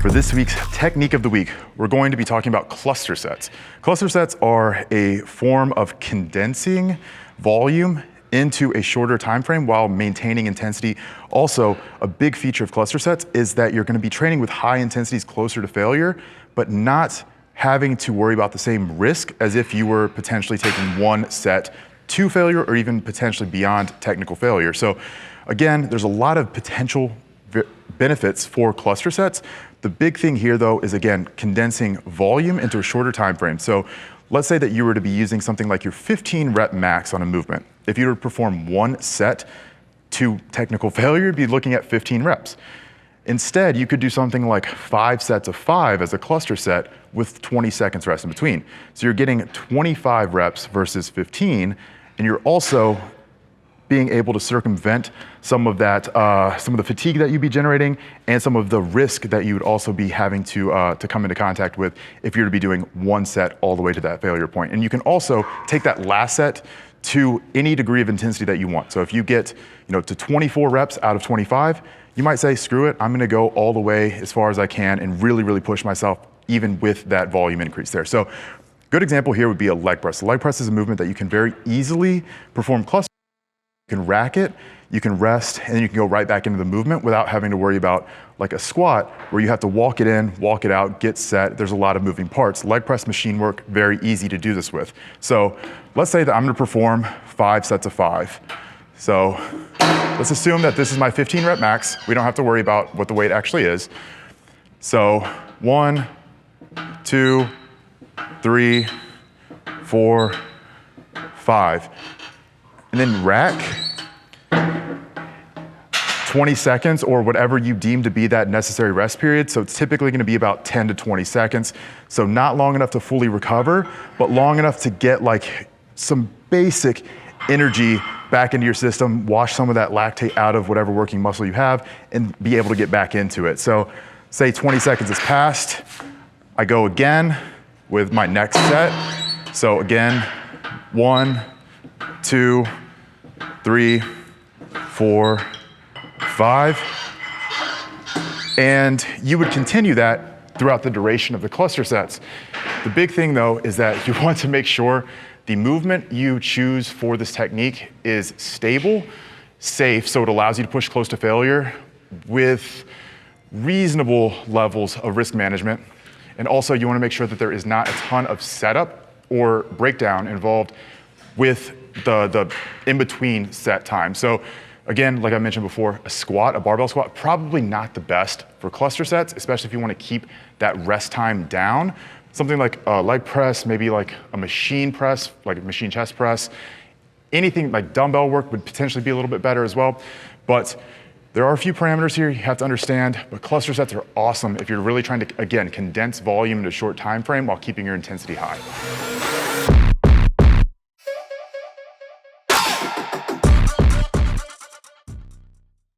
For this week's technique of the week, we're going to be talking about cluster sets. Cluster sets are a form of condensing volume into a shorter time frame while maintaining intensity. Also, a big feature of cluster sets is that you're going to be training with high intensities closer to failure, but not having to worry about the same risk as if you were potentially taking one set to failure or even potentially beyond technical failure. So again, there's a lot of potential benefits for cluster sets. The big thing here though is, again, condensing volume into a shorter time frame. So let's say that you were to be using something like your 15 rep max on a movement. If you were to perform one set to technical failure, you'd be looking at 15 reps. Instead, you could do something like 5 sets of 5 as a cluster set with 20 seconds rest in between. So you're getting 25 reps versus 15, and you're also being able to circumvent some of that, some of the fatigue that you'd be generating and some of the risk that you would also be having to come into contact with if you're to be doing one set all the way to that failure point. And you can also take that last set to any degree of intensity that you want. So if you get, to 24 reps out of 25, you might say, screw it, I'm gonna go all the way as far as I can and really, really push myself even with that volume increase there. So good example here would be a leg press. The leg press is a movement that you can very easily perform cluster. You can rack it, you can rest, and then you can go right back into the movement without having to worry about like a squat where you have to walk it in, walk it out, get set. There's a lot of moving parts. Leg press machine work, very easy to do this with. So let's say that I'm gonna perform 5 sets of 5. So let's assume that this is my 15 rep max. We don't have to worry about what the weight actually is. So 1, 2, 3, 4, 5. And then rack 20 seconds or whatever you deem to be that necessary rest period. So it's typically gonna be about 10 to 20 seconds. So not long enough to fully recover, but long enough to get like some basic energy back into your system, wash some of that lactate out of whatever working muscle you have, and be able to get back into it. So say 20 seconds has passed, I go again with my next set. So again, 1, 2, 3, 4, 5. And you would continue that throughout the duration of the cluster sets. The big thing though is that you want to make sure the movement you choose for this technique is stable, safe, so it allows you to push close to failure with reasonable levels of risk management. And also you want to make sure that there is not a ton of setup or breakdown involved with the in-between set time. So again, like I mentioned before, a barbell squat, probably not the best for cluster sets, especially if you want to keep that rest time down. Something like a leg press, maybe like a machine press, like a machine chest press. Anything like dumbbell work would potentially be a little bit better as well. But there are a few parameters here you have to understand, but cluster sets are awesome if you're really trying to, again, condense volume into a short time frame while keeping your intensity high.